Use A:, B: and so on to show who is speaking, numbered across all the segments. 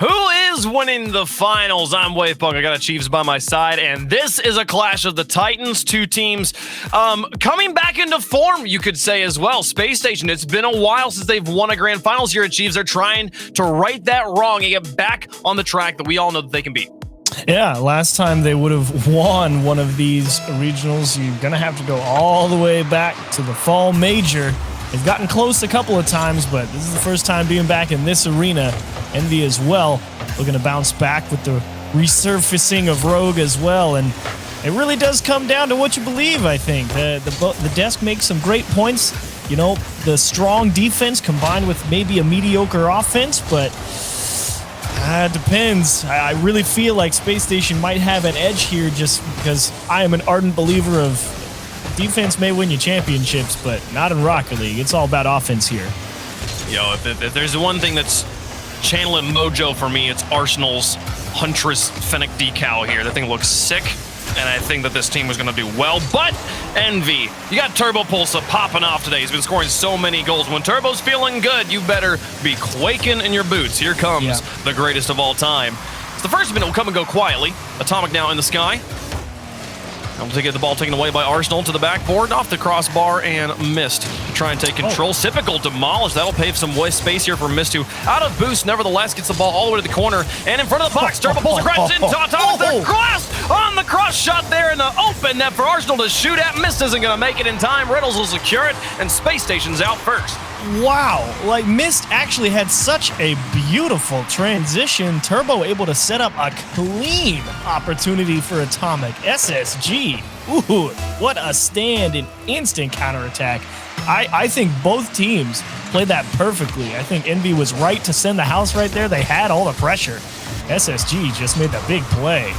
A: Who is winning the finals? I'm Wavepunk. I got a Chiefs by my side, and this is a clash of the Titans. Two teams coming back into form, you could say as well. Spacestation, it's been a while since they've won a grand finals here at Chiefs. They're trying to right that wrong and get back on the track that we all know that they can beat.
B: Yeah, last time they would have won one of these regionals, you're going to have to go all the way back to the fall major. They've gotten close a couple of times, but this is the first time being back in this arena. EnVy as well, looking to bounce back with the resurfacing of Rogue as well. And it really does come down to what you believe, I think. The desk makes some great points. You know, the strong defense combined with maybe a mediocre offense, but it depends. I really feel like Spacestation might have an edge here just because I am an ardent believer of defense may win you championships, but not in Rocket League. It's all about offense here.
A: Yo, if there's one thing that's channeling mojo for me, it's Arsenal's Huntress Fennec decal here. That thing looks sick, and I think that this team is going to do well. But EnVy, you got Turbo Pulsa popping off today. He's been scoring so many goals. When Turbo's feeling good, you better be quaking in your boots. Here comes the greatest of all time. So the first minute will come and go quietly. Atomic now in the sky. Able to get the ball taken away by Arsenal to the backboard, off the crossbar, and Mist to try and take control. Typical demolish. That'll pave some space here for Mist, who out of boost, nevertheless gets the ball all the way to the corner. And in front of the box, Turbo Pulsa crashes into Atomic. The cross on the cross shot there in the open net for Arsenal to shoot at. Mist isn't going to make it in time. Riddles will secure it, and Space Station's out first.
B: Wow, like Mist actually had such a beautiful transition. Turbo able to set up a clean opportunity for Atomic. SSG, ooh, what a stand and instant counterattack. I think both teams played that perfectly. I think EnVy was right to send the house right there. They had all the pressure. SSG just made the big play.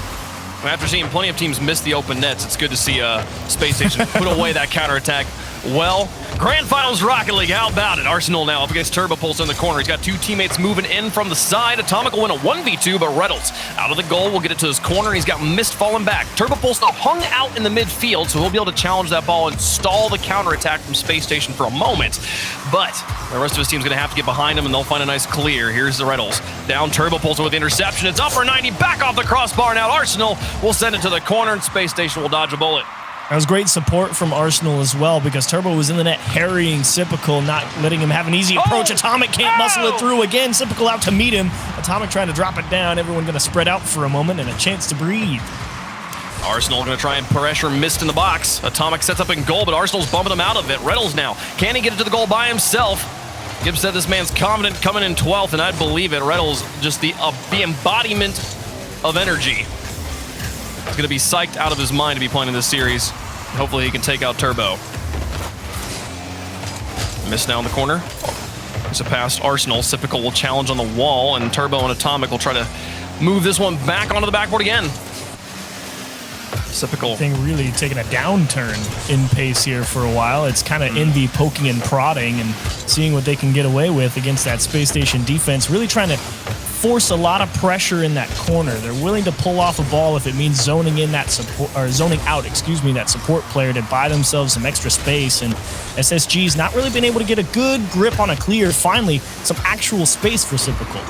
A: After seeing plenty of teams miss the open nets, it's good to see Space Station put away that counterattack. Well, Grand Finals Rocket League, how about it? Arsenal now up against Turbo Pulsa in the corner. He's got two teammates moving in from the side. Atomic will win a 1v2, but Reynolds out of the goal will get it to his corner. He's got Mist falling back. Turbo Pulsa hung out in the midfield, so he'll be able to challenge that ball and stall the counterattack from Space Station for a moment. But the rest of his team's going to have to get behind him, and they'll find a nice clear. Here's the Reynolds. Down Turbo Pulsa with the interception. It's upper 90, back off the crossbar. Now Arsenal will send it to the corner, and Space Station will dodge a bullet.
B: That was great support from Arsenal as well, because Turbo was in the net harrying Sipical, not letting him have an easy approach. Atomic can't muscle it through again. Sipical out to meet him. Atomic trying to drop it down. Everyone going to spread out for a moment and a chance to breathe.
A: Arsenal going to try and pressure Mist in the box. Atomic sets up in goal, but Arsenal's bumping him out of it. Reynolds now. Can he get it to the goal by himself? Gibbs said this man's confident coming in 12th, and I'd believe it. Reynolds, just the embodiment of energy. He's going to be psyched out of his mind to be playing in this series. Hopefully he can take out Turbo. Mist now in the corner. It's a pass Arsenal. Sipical will challenge on the wall, and Turbo and Atomic will try to move this one back onto the backboard again. Sipical
B: thing really taking a downturn in pace here for a while. It's kind of EnVy poking and prodding and seeing what they can get away with against that Space Station defense. Really trying to force a lot of pressure in that corner. They're willing to pull off a ball if it means zoning in that support, or zoning out, that support player to buy themselves some extra space. And SSG's not really been able to get a good grip on a clear. Finally, some actual space for Sipical.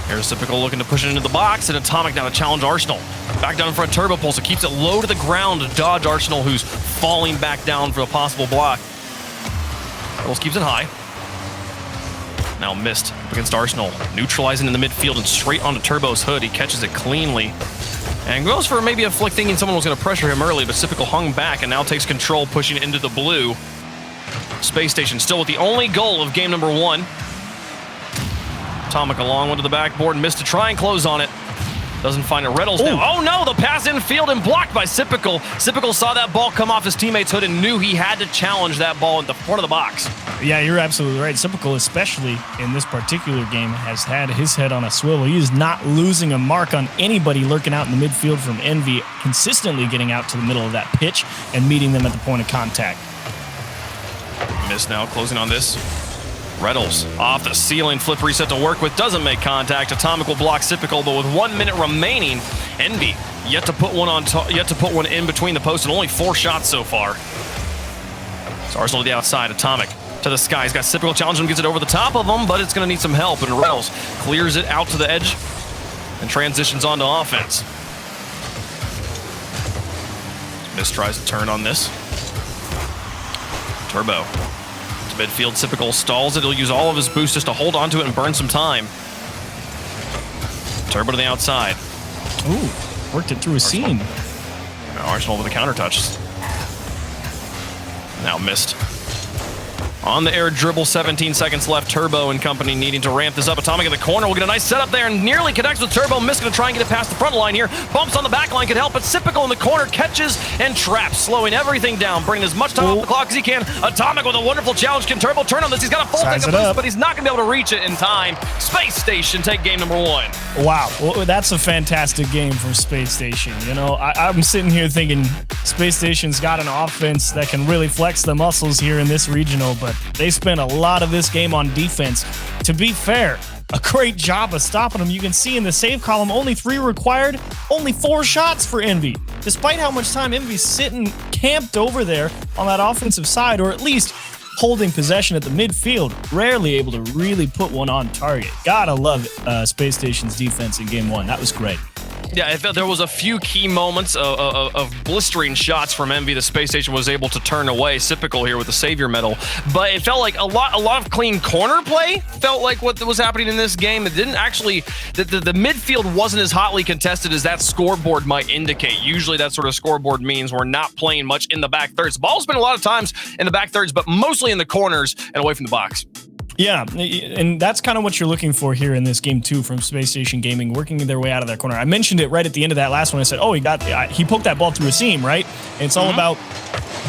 A: Here's Sipical looking to push it into the box, and Atomic now to challenge Arsenal. Back down in front of Turbo Pulsa, keeps it low to the ground to dodge Arsenal, who's falling back down for a possible block. Reynolds keeps it high. Now Mist up against Arsenal, neutralizing in the midfield and straight onto Turbo's hood. He catches it cleanly and goes for maybe a flick, thinking someone was going to pressure him early, but Sipical hung back and now takes control, pushing it into the blue. Space Station still with the only goal of game number 1. Atomic along onto the backboard, Mist to try and close on it. Doesn't find it. Reynolds now. Oh no, the pass infield and blocked by Sipical. Sipical saw that ball come off his teammate's hood and knew he had to challenge that ball in the front of the box.
B: Yeah, you're absolutely right. Sipical, especially in this particular game, has had his head on a swivel. He is not losing a mark on anybody lurking out in the midfield from EnVy, consistently getting out to the middle of that pitch and meeting them at the point of contact.
A: Mist now closing on this. Reynolds off the ceiling, flip reset to work with, doesn't make contact. Atomic will block Sipical, but with 1 minute remaining, EnVy yet to put one in between the posts, and only 4 shots so far. So Arsenal to the outside. Atomic to the sky. He's got Typical challenge him, gets it over the top of him, but it's going to need some help. And Retals clears it out to the edge and transitions onto offense. Mist tries to turn on this. Turbo to midfield. Typical stalls it. He'll use all of his boost just to hold onto it and burn some time. Turbo to the outside.
B: Ooh, worked it through a seam.
A: Now Arsenal with the counter touches. Now Mist. On the air dribble, 17 seconds left. Turbo and company needing to ramp this up. Atomic in the corner will get a nice setup there and nearly connects with Turbo. Mist going to try and get it past the front line here. Bumps on the back line could help, but Typical in the corner catches and traps, slowing everything down, bringing as much time off the clock as he can. Atomic with a wonderful challenge. Can Turbo turn on this? He's got a full tank of boost, but he's not going to be able to reach it in time. Space Station take game number 1.
B: Wow, well, that's a fantastic game from Space Station. You know, I'm sitting here thinking Space Station's got an offense that can really flex the muscles here in this regional, but they spent a lot of this game on defense. To be fair, a great job of stopping them. You can see in the save column, only 3 required, only 4 shots for EnVy. Despite how much time EnVy's sitting camped over there on that offensive side, or at least holding possession at the midfield, rarely able to really put one on target. Gotta love Space Station's defense in game 1. That was great.
A: Yeah, I felt there was a few key moments of blistering shots from EnVy. The Space Station was able to turn away. Typical here with the Savior medal, but it felt like a lot of clean corner play. Felt like what was happening in this game. It didn't actually. The midfield wasn't as hotly contested as that scoreboard might indicate. Usually, that sort of scoreboard means we're not playing much in the back thirds. The ball's been a lot of times in the back thirds, but mostly in the corners and away from the box.
B: Yeah, and that's kind of what you're looking for here in this game too from Space Station Gaming, working their way out of that corner. I mentioned it right at the end of that last one. I said, oh, he poked that ball through a seam, right? And it's all about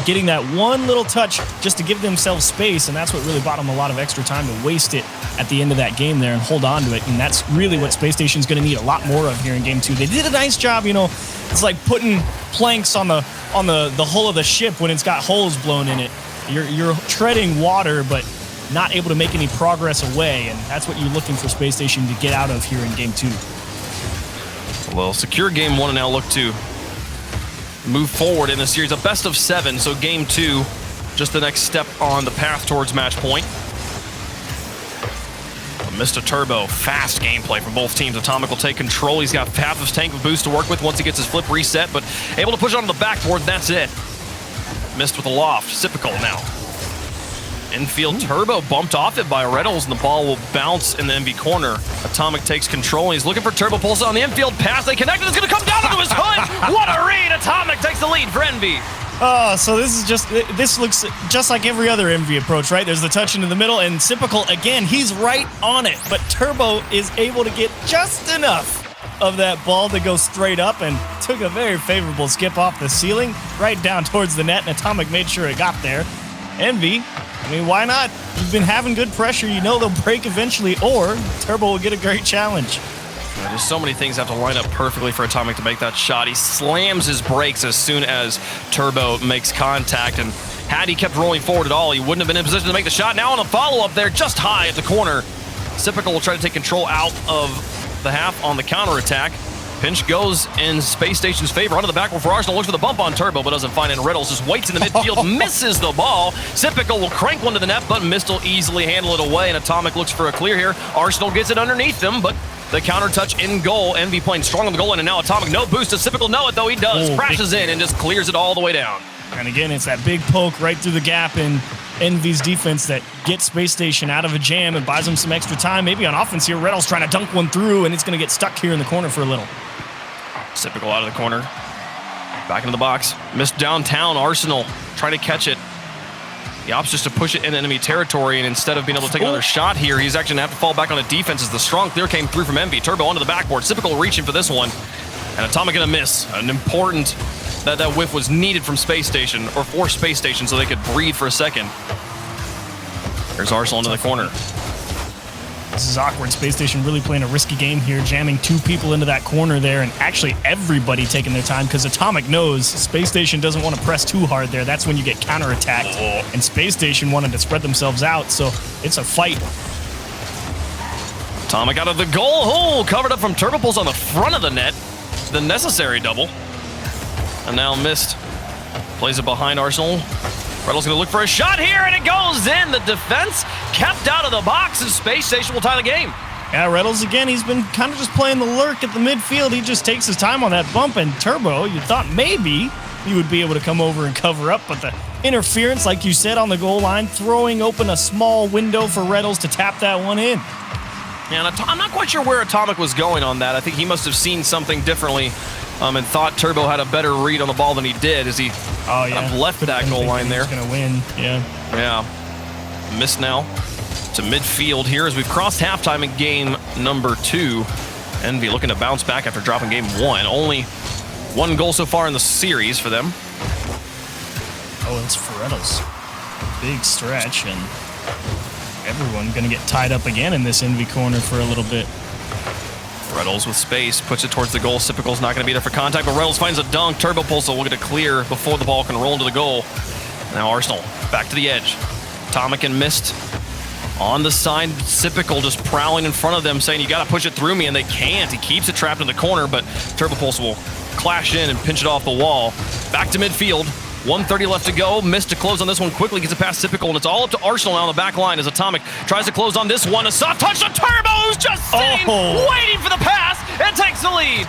B: getting that one little touch just to give themselves space, and that's what really bought them a lot of extra time to waste it at the end of that game there and hold on to it. And that's really what Space Station's going to need a lot more of here in game 2. They did a nice job, you know. It's like putting planks on the hull of the ship when it's got holes blown in it. You're treading water, but not able to make any progress away, and that's what you're looking for Space Station to get out of here in game 2.
A: Well, secure game 1 and now look to move forward in the series. A best of 7, so game 2, just the next step on the path towards match point. Mr. Turbo, fast gameplay from both teams. Atomic will take control. He's got half of his tank of boost to work with once he gets his flip reset, but able to push it onto the backboard, that's it. Missed with a loft. Typical now. Infield Turbo bumped off it by Retals, and the ball will bounce in the EnVy corner. Atomic takes control, and he's looking for Turbo. Pulse on the infield pass. They connect, and it's going to come down into his hood. What a read! Atomic takes the lead for EnVy.
B: Oh, so this looks just like every other EnVy approach, right? There's the touch into the middle, and Typical, again, he's right on it. But Turbo is able to get just enough of that ball to go straight up and took a very favorable skip off the ceiling right down towards the net, and Atomic made sure it got there. EnVy, I mean, why not? You've been having good pressure. You know they'll break eventually, or Turbo will get a great challenge.
A: Just so many things have to line up perfectly for Atomic to make that shot. He slams his brakes as soon as Turbo makes contact, and had he kept rolling forward at all, he wouldn't have been in position to make the shot. Now on a follow-up there, just high at the corner. Typical will try to take control out of the half on the counterattack. Pinch goes in Space Station's favor. Onto the backward for Arsenal. Looks for the bump on Turbo, but doesn't find it. Retals just waits in the midfield, misses the ball. Typical will crank one to the net, but Mist will easily handle it away, and Atomic looks for a clear here. Arsenal gets it underneath them, but the counter touch in goal. EnVy playing strong on the goal line, and now Atomic, no boost. Does Typical know it, though? He does. Crashes in and just clears it all the way down.
B: And again, it's that big poke right through the gap in EnVy's defense that gets Space Station out of a jam and buys them some extra time. Maybe on offense here, Retals trying to dunk one through, and it's going to get stuck here in the corner for a little.
A: Typical out of the corner. Back into the box. Missed downtown. Arsenal trying to catch it. He opts just to push it into enemy territory, and instead of being able to take another shot here, he's actually going to have to fall back on a defense as the strong clear came through from EnVy. Turbo onto the backboard. Typical reaching for this one. And Atomic going to miss. An important that whiff was needed from Space Station, or for Space Station, so they could breathe for a second. There's Arsenal into the corner.
B: This is awkward. Space Station really playing a risky game here, jamming 2 people into that corner there, and actually everybody taking their time because Atomic knows Space Station doesn't want to press too hard there. That's when you get counterattacked. And Space Station wanted to spread themselves out, so it's a fight.
A: Atomic out of the goal hole, covered up from Turbo. Pulls on the front of the net. The necessary double. And now Mist plays it behind Arsenal. Retals gonna look for a shot here, and it goes in. The defense kept out of the box, and Spacestation will tie the game.
B: Yeah, Retals again, he's been kind of just playing the lurk at the midfield. He just takes his time on that bump, and Turbo, you thought maybe he would be able to come over and cover up, but the interference, like you said, on the goal line, throwing open a small window for Retals to tap that one in.
A: Yeah, and I'm not quite sure where Atomic was going on that. I think he must have seen something differently and thought Turbo had a better read on the ball than he did as he kind of left that goal line there.
B: He's going to win, yeah.
A: Yeah. Missed now to midfield here as we've crossed halftime in game number 2. EnVy looking to bounce back after dropping game 1. Only 1 goal so far in the series for them.
B: Oh, it's for Retals. Big stretch, and everyone going to get tied up again in this EnVy corner for a little bit.
A: Retals with space, puts it towards the goal. Sipical's not going to be there for contact, but Retals finds a dunk. Turbo Pulsar will get a clear before the ball can roll into the goal. Now Arsenal back to the edge. Atomic and Mist on the side. Sipical just prowling in front of them, saying, you got to push it through me, and they can't. He keeps it trapped in the corner, but Turbo Pulsar will clash in and pinch it off the wall. Back to midfield. 1:30 left to go. Missed to close on this one quickly. Gets it past Sipical, and it's all up to Arsenal now on the back line as Atomic tries to close on this one. A soft touch to Turbo, who's just sitting, waiting for the pass, and takes the lead.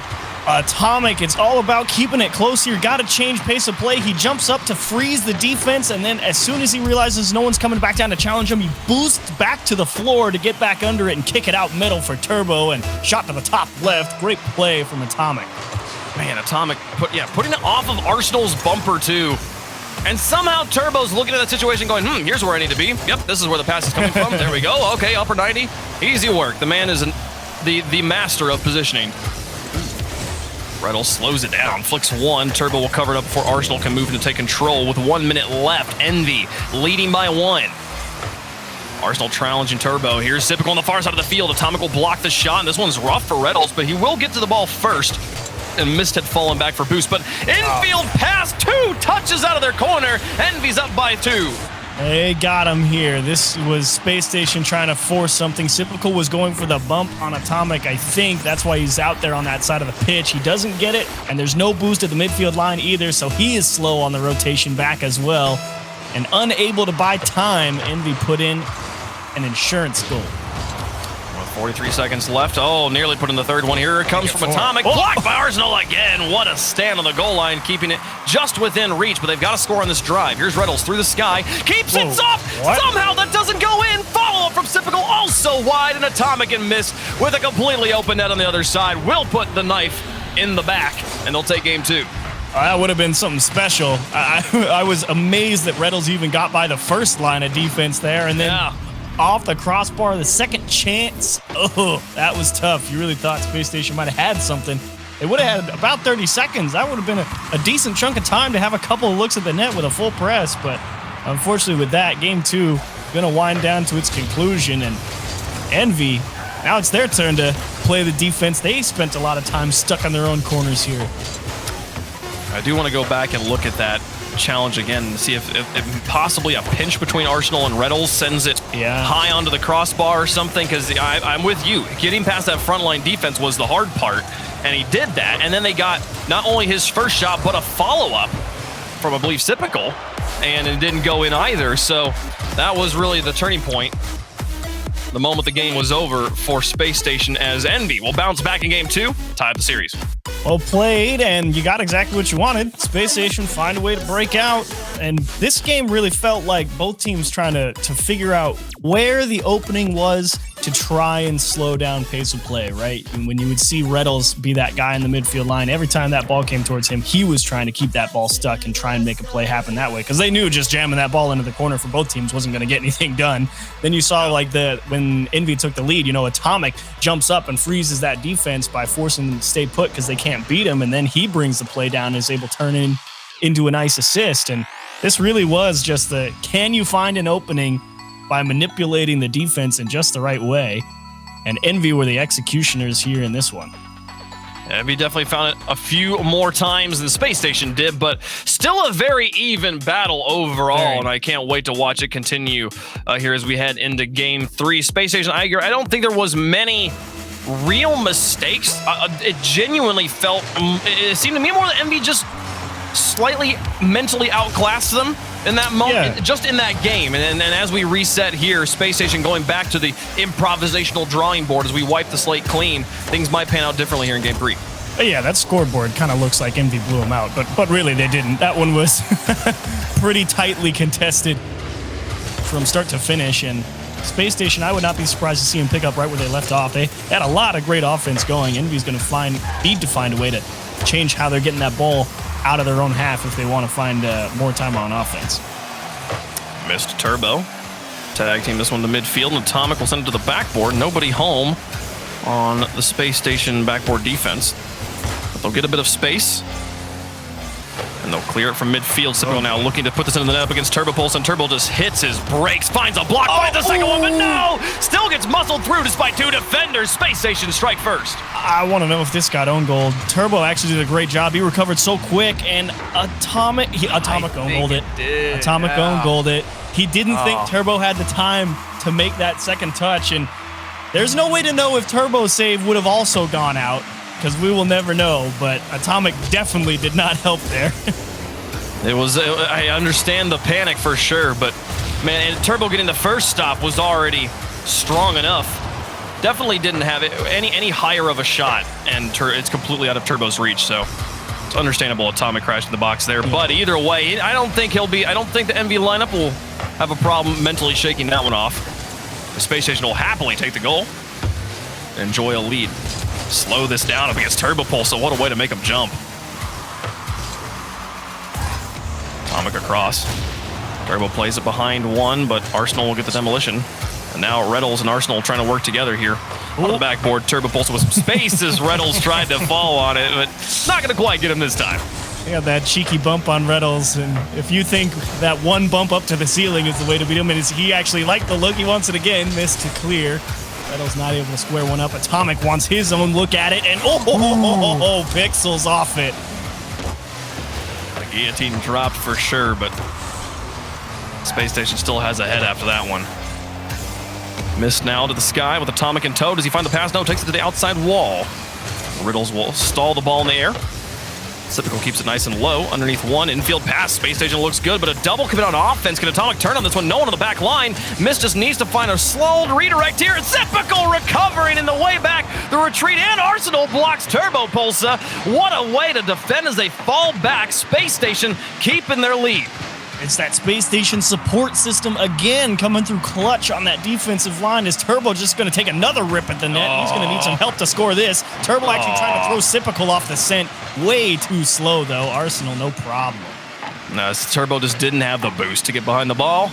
B: Atomic, it's all about keeping it close here. Got to change pace of play. He jumps up to freeze the defense, and then as soon as he realizes no one's coming back down to challenge him, he boosts back to the floor to get back under it and kick it out middle for Turbo, and shot to the top left. Great play from Atomic.
A: Man, Atomic putting it off of Arsenal's bumper too. And somehow Turbo's looking at that situation going, here's where I need to be. Yep, this is where the pass is coming from. There we go. Okay, upper 90. Easy work. The man is the master of positioning. Retals slows it down, flicks one. Turbo will cover it up before Arsenal can move in to take control with 1 minute left. EnVy leading by 1. Arsenal challenging Turbo. Here's Sipical on the far side of the field. Atomic will block the shot, and this one's rough for Retals, but he will get to the ball first. And Mist had fallen back for boost, but infield pass, 2 touches out of their corner. EnVy's up by 2.
B: They got him here. This was Spacestation trying to force something. Sipical was going for the bump on Atomic, I think. That's why he's out there on that side of the pitch. He doesn't get it, and there's no boost at the midfield line either, so he is slow on the rotation back as well. And unable to buy time, EnVy put in an insurance goal.
A: 43 seconds left. Oh, nearly put in the third one. Here it comes from Atomic. Blocked by Arsenal again. What a stand on the goal line, keeping it just within reach, but they've got to score on this drive. Here's Retals through the sky. Keeps it off. Somehow that doesn't go in. Follow-up from Sipical, also wide, and Atomic and Mist with a completely open net on the other side. Will put the knife in the back, and they'll take game 2.
B: That would have been something special. I was amazed that Retals even got by the first line of defense there, and then off the crossbar, the second chance. Oh, that was tough. You really thought Spacestation might have had something. They would have had about 30 seconds. That would have been a decent chunk of time to have a couple of looks at the net with a full press, but unfortunately with that, game 2 going to wind down to its conclusion, and EnVy, now it's their turn to play the defense. They spent a lot of time stuck on their own corners here.
A: I do want to go back and look at that challenge again and see if possibly a pinch between Arsenal and Retals sends it high onto the crossbar or something, because I'm with you. Getting past that frontline defense was the hard part, and he did that, and then they got not only his first shot, but a follow-up from, I believe, Sipical, and it didn't go in either, so that was really the turning point. The moment the game was over for Spacestation, as EnVy will bounce back in game 2, tie up the series.
B: Well played, and you got exactly what you wanted. Spacestation find a way to break out, and this game really felt like both teams trying to figure out where the opening was to try and slow down pace of play, right? And when you would see Retals be that guy in the midfield line, every time that ball came towards him, he was trying to keep that ball stuck and try and make a play happen that way, because they knew just jamming that ball into the corner for both teams wasn't going to get anything done. Then you saw like when EnVy took the lead, Atomic jumps up and freezes that defense by forcing them to stay put because they can't beat him, and then he brings the play down and is able to turn into a nice assist. And this really was just can you find an opening by manipulating the defense in just the right way? And EnVy were the executioners here in this one.
A: EnVy definitely found it a few more times than Spacestation did, but still a very even battle overall, and I can't wait to watch it continue here as we head into game 3. Spacestation, I agree. I don't think there was many real mistakes. It genuinely felt, it seemed to me more that EnVy just slightly mentally outclassed them in that moment,
B: Yeah.
A: just in that game. And as we reset here, Space Station going back to the improvisational drawing board as we wipe the slate clean, things might pan out differently here in game 3.
B: Yeah, that scoreboard kind of looks like EnVy blew them out, but really they didn't. That one was pretty tightly contested from start to finish, and Space Station, I would not be surprised to see him pick up right where they left off. They had a lot of great offense going. EnVy's going to need to find a way to change how they're getting that ball out of their own half if they want to find more time on offense.
A: Missed Turbo. Tag team this one to midfield, and Atomic will send it to the backboard. Nobody home on the Space Station backboard defense. But they'll get a bit of space, and they'll clear it from midfield. Cyprical now looking to put this into the net up against Turbo Pulse, and Turbo just hits his brakes, finds a block, finds a second one, but no! Still gets muscled through despite 2 defenders. Space Station strike first.
B: I want to know if this got own goal. Turbo actually did a great job. He recovered so quick, and Atomic own goaled it. Atomic own goaled it. He didn't think Turbo had the time to make that second touch, and there's no way to know if Turbo's save would have also gone out, because we will never know, but Atomic definitely did not help there.
A: I understand the panic for sure, but man, and Turbo getting the first stop was already strong enough. Definitely didn't have any higher of a shot, and it's completely out of Turbo's reach, so it's understandable Atomic crashed in the box there. But either way, I don't think the EnVy lineup will have a problem mentally shaking that one off. The Space Station will happily take the goal, enjoy a lead. Slow this down up against Turbo Pulse, so what a way to make him jump. Atomic across. Turbo plays it behind one, but Arsenal will get the demolition. And now Retals and Arsenal trying to work together here. On the backboard, Turbo Pulse with some space as Retals tried to fall on it, but not going to quite get him this time.
B: Yeah, that cheeky bump on Retals, and if you think that one bump up to the ceiling is the way to beat him, and he actually liked the look, he wants it again, missed to clear. Retals not able to square one up. Atomic wants his own look at it, and Pixels off it.
A: The guillotine dropped for sure, but Space Station still has a head after that one. Missed now to the sky with Atomic in tow. Does he find the pass? No, takes it to the outside wall. Riddles will stall the ball in the air. Typical keeps it nice and low. Underneath one, infield pass. Space Station looks good, but a double commit on offense. Can Atomic turn on this one? No one on the back line. Miss just needs to find a slowed redirect here. Typical recovering in the way back. The retreat, and Arsenal blocks Turbo Pulsa. What a way to defend as they fall back. Space Station keeping their lead.
B: It's that Space Station support system again coming through clutch on that defensive line. Is Turbo just going to take another rip at the net? He's going to need some help to score this. Turbo actually trying to throw Cypical off the scent. Way too slow, though. Arsenal, no problem.
A: No, Turbo just didn't have the boost to get behind the ball.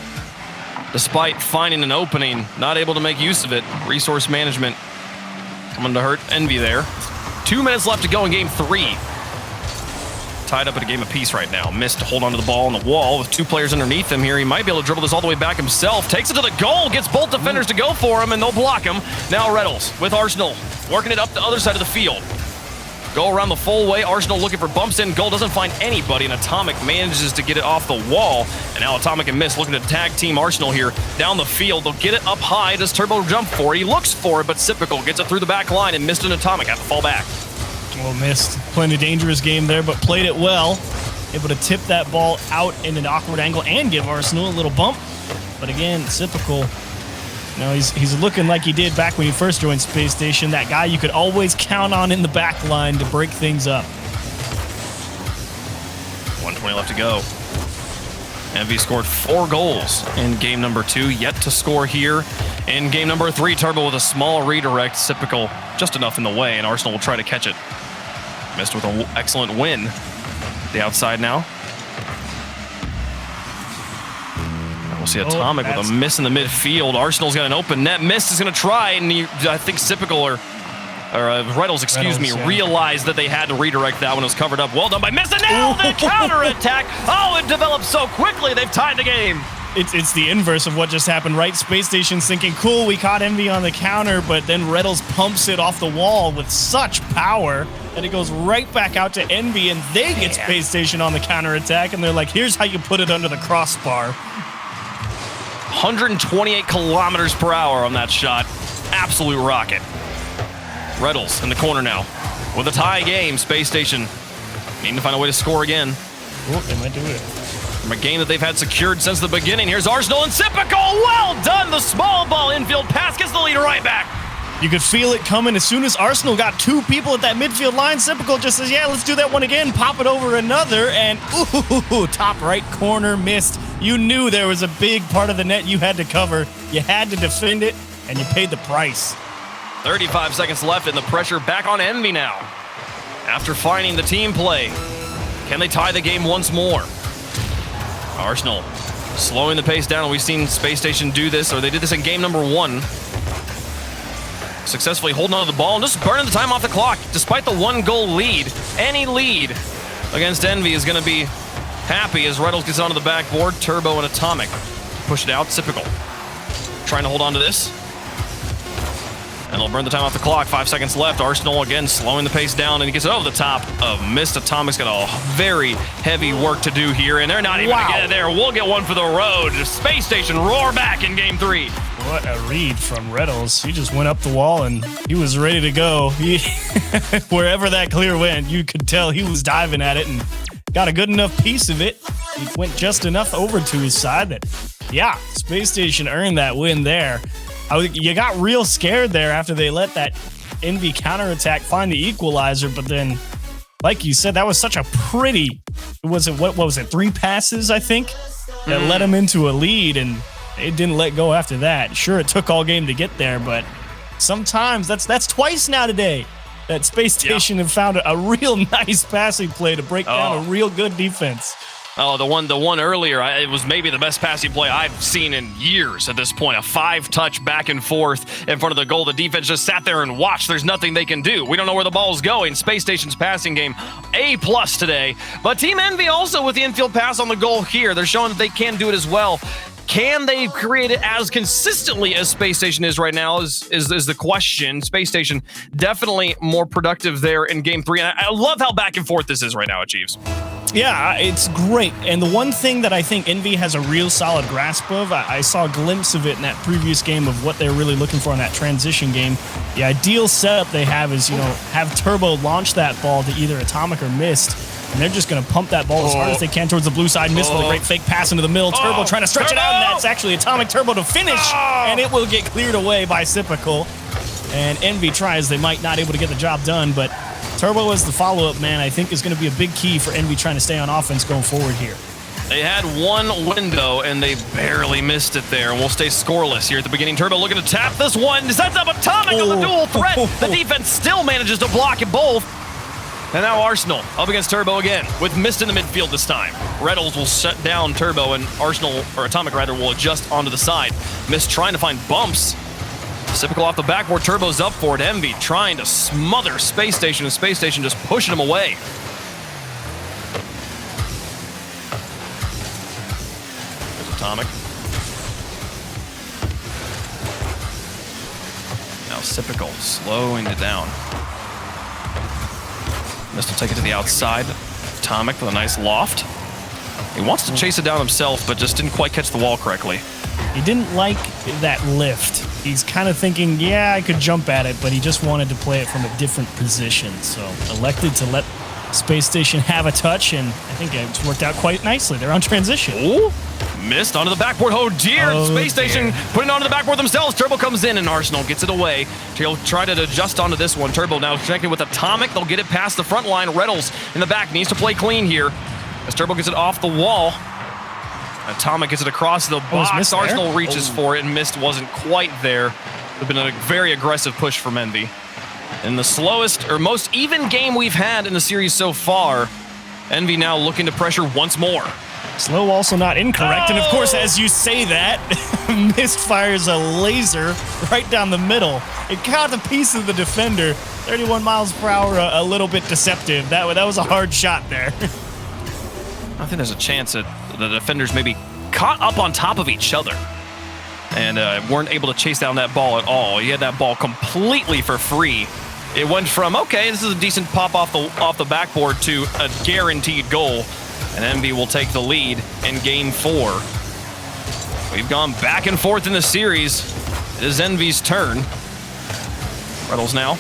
A: Despite finding an opening, not able to make use of it. Resource management coming to hurt EnVy there. 2 minutes left to go in game 3. Tied up at a game apiece right now. Missed to hold onto the ball on the wall with 2 players underneath him here. He might be able to dribble this all the way back himself. Takes it to the goal, gets both defenders to go for him, and they'll block him. Now Retals with Arsenal, working it up the other side of the field. Go around the full way. Arsenal looking for bumps in. Goal doesn't find anybody, and Atomic manages to get it off the wall. And now Atomic and Miss looking to tag team Arsenal here down the field. They'll get it up high. Does Turbo jump for it? He looks for it, but Cypical gets it through the back line, and Missed an Atomic have to fall back.
B: Well, Missed playing a dangerous game there, but played it well. Able to tip that ball out in an awkward angle and give Arsenal a little bump. But again, Cypical, he's looking like he did back when he first joined Space Station. That guy you could always count on in the back line to break things up.
A: 1:20 left to go. EnVy scored 4 goals in game number 2. Yet to score here in game number 3. Turbo with a small redirect. Cypical just enough in the way, and Arsenal will try to catch it. Missed with an excellent win. The outside now. We'll see Atomic with a miss in the midfield. Arsenal's got an open net. Miss is going to try, and I think Cypical or Retals, realized that they had to redirect that when it was covered up. Well done by Miss, and now the counterattack. Oh, it developed so quickly. They've tied the game.
B: It's the inverse of what just happened, right? Space Station's thinking, cool, we caught EnVy on the counter, but then Retals pumps it off the wall with such power that it goes right back out to EnVy, and they get Space Station on the counterattack, and they're like, here's how you put it under the crossbar.
A: 128 kilometers per hour on that shot. Absolute rocket. Retals in the corner now. With a tie game, Space Station needing to find a way to score again.
B: Oh, they might do it.
A: from a game that they've had secured since the beginning. Here's Arsenal and Sypical. Well done. The small ball infield pass gets the lead right back.
B: You could feel it coming as soon as Arsenal got 2 people at that midfield line. Sypical just says, yeah, let's do that one again. Pop it over another, and ooh, top right corner missed. You knew there was a big part of the net you had to cover. You had to defend it, and you paid the price.
A: 35 seconds left, and the pressure back on EnVy now. After finding the team play, can they tie the game once more? Arsenal slowing the pace down. We've seen Space Station do this, or they did this in game number 1. Successfully holding on to the ball and just burning the time off the clock. Despite the 1-goal lead, any lead against EnVy is going to be happy as Retals gets onto the backboard. Turbo and Atomic push it out. Sypical trying to hold on to this. And they'll burn the time off the clock. 5 seconds left. Arsenal again slowing the pace down, and he gets it over the top of missed. Atomic's got a very heavy work to do here, and they're not even going to get it there. We'll get one for the road. Space Station roar back in game 3.
B: What a read from Retals. He just went up the wall, and he was ready to go. Wherever that clear went, you could tell he was diving at it and got a good enough piece of it. He went just enough over to his side that, yeah, Space Station earned that win there. You got real scared there after they let that EnVy counterattack find the equalizer, but then, like you said, that was such a pretty, what was it, 3 passes, I think, that led him into a lead, and it didn't let go after that. Sure, it took all game to get there, but sometimes that's twice now today that Space Station have found a real nice passing play to break down a real good defense.
A: Oh, the one earlier, it was maybe the best passing play I've seen in years at this point. A 5-touch back and forth in front of the goal. The defense just sat there and watched. There's nothing they can do. We don't know where the ball's going. Space Station's passing game, A+ today. But Team EnVy also with the infield pass on the goal here. They're showing that they can do it as well. Can they create it as consistently as Space Station is right now is the question. Space Station definitely more productive there in game 3. And I love how back and forth this is right now, Achieves.
B: Yeah, it's great. And the one thing that I think EnVy has a real solid grasp of, I saw a glimpse of it in that previous game of what they're really looking for in that transition game. The ideal setup they have is, have Turbo launch that ball to either Atomic or Mist. And they're just going to pump that ball as hard as they can towards the blue side. Mist with a great fake pass into the middle. Turbo trying to stretch it out, and that's actually Atomic Turbo to finish. And it will get cleared away by Sypical. And EnVy tries. They might not able to get the job done, but Turbo as the follow-up man, I think, is going to be a big key for EnVy trying to stay on offense going forward here.
A: They had one window, and they barely missed it there. And we'll stay scoreless here at the beginning. Turbo looking to tap this one. Sets up Atomic on the dual threat. The defense still manages to block it both. And now Arsenal up against Turbo again, with Mist in the midfield this time. Retals will shut down Turbo, and Arsenal, or Atomic rather, will adjust onto the side. Mist trying to find bumps. Sypical off the backboard. Turbo's up for it. EnVy trying to smother Space Station, and Space Station just pushing him away. There's Atomic. Now Sypical slowing it down. Mist will take it to the outside. Atomic with a nice loft. He wants to chase it down himself, but just didn't quite catch the wall correctly.
B: He didn't like that lift. He's kind of thinking, yeah, I could jump at it, but he just wanted to play it from a different position. So elected to let Space Station have a touch, and I think it's worked out quite nicely. They're on transition.
A: Ooh, Missed onto the backboard. Oh dear, Space Station putting it onto the backboard themselves. Turbo comes in, and Arsenal gets it away. He'll try to adjust onto this one. Turbo now connected with Atomic. They'll get it past the front line. Retals in the back needs to play clean here as Turbo gets it off the wall. Atomic gets it across the box. Arsenal reaches for it, and Mist wasn't quite there. It would have been a very aggressive push from EnVy. In the slowest or most even game we've had in the series so far, EnVy now looking to pressure once more.
B: Slow also not incorrect, and of course, as you say that, Mist fires a laser right down the middle. It caught a piece of the defender. 31 miles per hour, a little bit deceptive. That was a hard shot there.
A: I think there's a chance that the defenders maybe caught up on top of each other and weren't able to chase down that ball at all. He had that ball completely for free. It went from, okay, this is a decent pop off the backboard to a guaranteed goal. And EnVy will take the lead in Game 4. We've gone back and forth in the series. It is EnVy's turn. Retals now.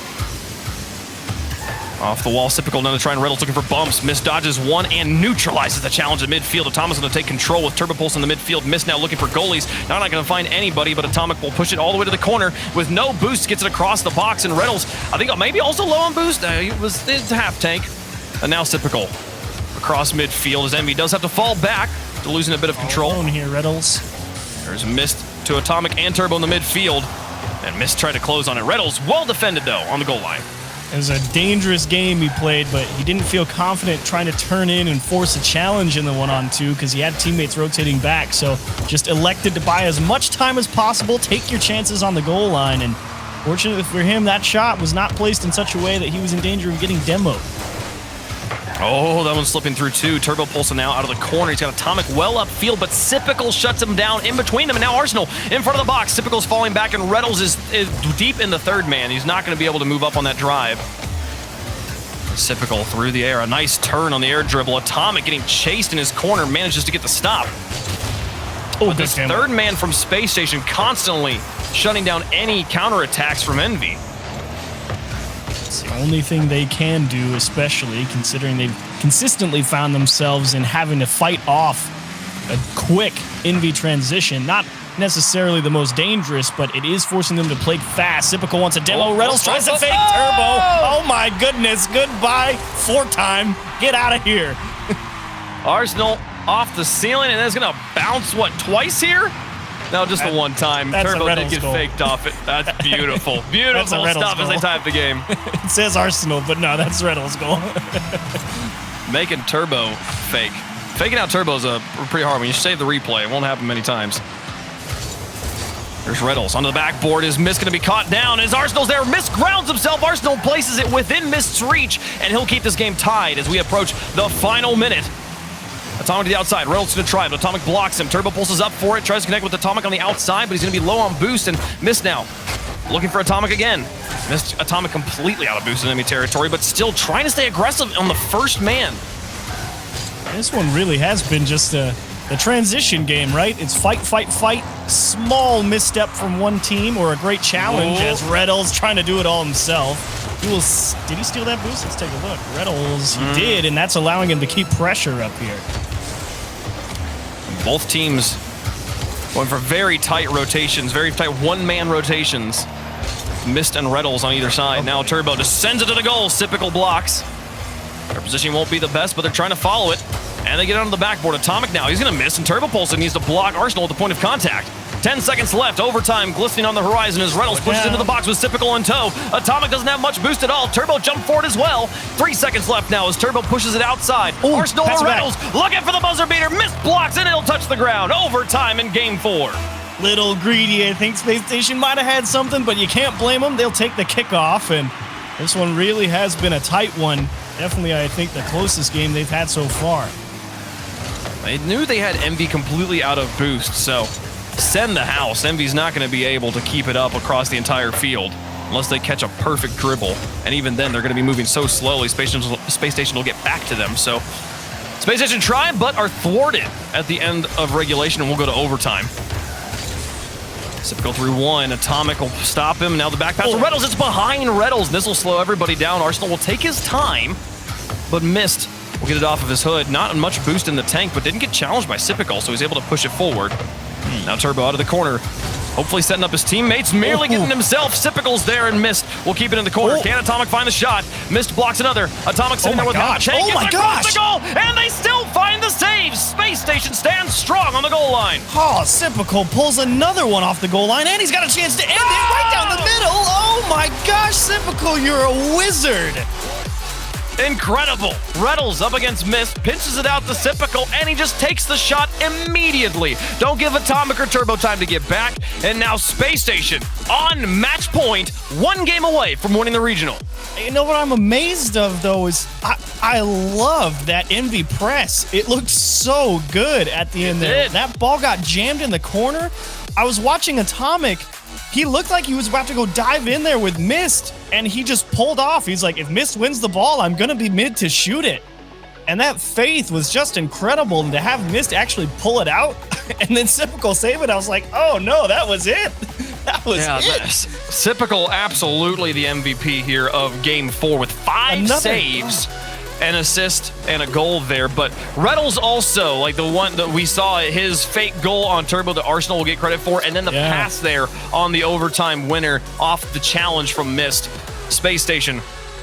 A: Off the wall, Sypical now to try and Retals looking for bumps. Mist dodges one and neutralizes the challenge at midfield. Atomic is going to take control with Turbo Pulse in the midfield. Mist now looking for goalies. Now not going to find anybody, but Atomic will push it all the way to the corner with no boost. Gets it across the box, and Retals, I think maybe also low on boost. He was half tank. And now Sypical across midfield as EnVy does have to fall back to losing a bit of control.
B: Alone here, Retals.
A: There's Mist to Atomic and Turbo in the midfield. And Mist tried to close on it. Retals well defended, though, on the goal line.
B: It was a dangerous game he played, but he didn't feel confident trying to turn in and force a challenge in the 1-on-2 because he had teammates rotating back. So just elected to buy as much time as possible, take your chances on the goal line. And fortunately for him, that shot was not placed in such a way that he was in danger of getting demoed.
A: Oh, that one's slipping through too. Turbo Pulse now out of the corner. He's got Atomic well upfield, but Sypical shuts him down in between them. And now Arsenal in front of the box. Sypical's falling back, and Retals is deep in the third man. He's not going to be able to move up on that drive. Sypical through the air. A nice turn on the air dribble. Atomic getting chased in his corner, manages to get the stop. But this third man from Space Station constantly shutting down any counterattacks from EnVy.
B: It's the only thing they can do, especially considering they've consistently found themselves in having to fight off a quick EnVy transition. Not necessarily the most dangerous, but it is forcing them to play fast. Sypical wants a demo. Retals tries to fake Turbo. Oh my goodness. Goodbye. 4-time. Get out of here.
A: Arsenal off the ceiling, and it's going to bounce, what, twice here? No, just the one time. Turbo did get faked off it. That's beautiful. Beautiful stuff as they tie up the game.
B: It says Arsenal, but no, that's Retals' goal.
A: Making Turbo fake. Faking out Turbo is pretty hard. When you save the replay, it won't happen many times. There's Retals. Onto the backboard. Is Mist going to be caught down? As Arsenal's there, Mist grounds himself. Arsenal places it within Mist's reach, and he'll keep this game tied as we approach the final minute. Atomic to the outside. Retals going to try, but Atomic blocks him. Turbo pulses up for it. Tries to connect with Atomic on the outside, but he's going to be low on boost, and Mist now looking for Atomic again. Mist Atomic completely out of boost in enemy territory, but still trying to stay aggressive on the first man.
B: This one really has been just the transition game, right? It's fight, fight, fight. Small misstep from one team or a great challenge as Retals trying to do it all himself. Did he steal that boost? Let's take a look. Retals, he did, and that's allowing him to keep pressure up here.
A: Both teams going for very tight rotations, very tight one-man rotations. Mist and Retals on either side. Now Turbo just sends it to the goal. Sypical blocks. Their position won't be the best, but they're trying to follow it. And they get onto the backboard. Atomic now, he's going to miss, and Turbo Pulse needs to block Arsenal at the point of contact. 10 seconds left, overtime glistening on the horizon as Retals pushes into the box with Sypical in tow. Atomic doesn't have much boost at all. Turbo jumped forward as well. 3 seconds left now as Turbo pushes it outside.
B: Ooh,
A: Arsenal or Retals looking for the buzzer beater. Mist blocks and it'll touch the ground. Overtime in game 4.
B: Little greedy, I think Space Station might have had something, but you can't blame them. They'll take the kickoff, and this one really has been a tight one. Definitely, I think, the closest game they've had so far.
A: They knew they had EnVy completely out of boost, so send the house. EnVy's not going to be able to keep it up across the entire field unless they catch a perfect dribble. And even then, they're going to be moving so slowly, Space Station will get back to them. So Space Station try, but are thwarted at the end of regulation, and we'll go to overtime. Sypical through one. Atomic will stop him. Now the back pass to Retals. It's behind Retals. This will slow everybody down. Arsenal will take his time, but Mist will get it off of his hood. Not much boost in the tank, but didn't get challenged by Sypical, so he's able to push it forward. Now Turbo out of the corner. Hopefully setting up his teammates. Merely getting himself. Sypical's there, and Mist will keep it in the corner. Can Atomic find the shot? Mist blocks another. Atomic sitting there with a tank.
B: Oh my gosh!
A: The goal, and they still find the save. Space Station stands strong on the goal line.
B: Oh, Sypical pulls another one off the goal line, and he's got a chance to end it right down the middle. Oh my gosh, Sypical, you're a wizard.
A: Incredible. Retals up against Mist, pinches it out to Sypical, and he just takes the shot immediately. Don't give Atomic or Turbo time to get back. And now Space Station on match point, 1 game away from winning the regional.
B: You know what I'm amazed of, though, is I love that EnVy press. It looked so good at the end there. That ball got jammed in the corner. I was watching Atomic. He looked like he was about to go dive in there with Mist, and he just pulled off. He's like, if Mist wins the ball, I'm going to be mid to shoot it. And that faith was just incredible. And to have Mist actually pull it out and then Sypical save it, I was like, oh no, that was it. That was it.
A: Sypical, absolutely the MVP here of Game 4 with 5 saves, an assist, and a goal there. But Retals also, like the one that we saw, his fake goal on Turbo that Arsenal will get credit for, and then the pass there on the overtime winner off the challenge from Mist. Spacestation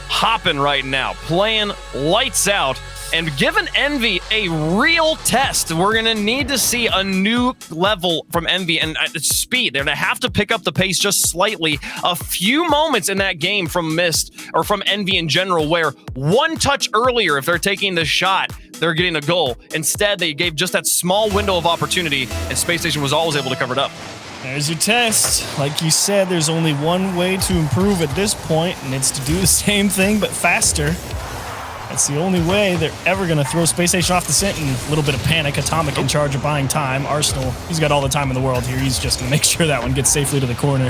A: hopping right now, playing lights out, and giving EnVy a real test. We're going to need to see a new level from EnVy and speed. They're going to have to pick up the pace just slightly. A few moments in that game from Mist, or from EnVy in general, where one touch earlier, if they're taking the shot, they're getting a goal. Instead, they gave just that small window of opportunity, and Spacestation was always able to cover it up.
B: There's your test. Like you said, there's only one way to improve at this point, and it's to do the same thing, but faster. That's the only way they're ever going to throw Spacestation off the scent. And a little bit of panic. Atomic in charge of buying time. Arsenal, he's got all the time in the world here. He's just going to make sure that one gets safely to the corner.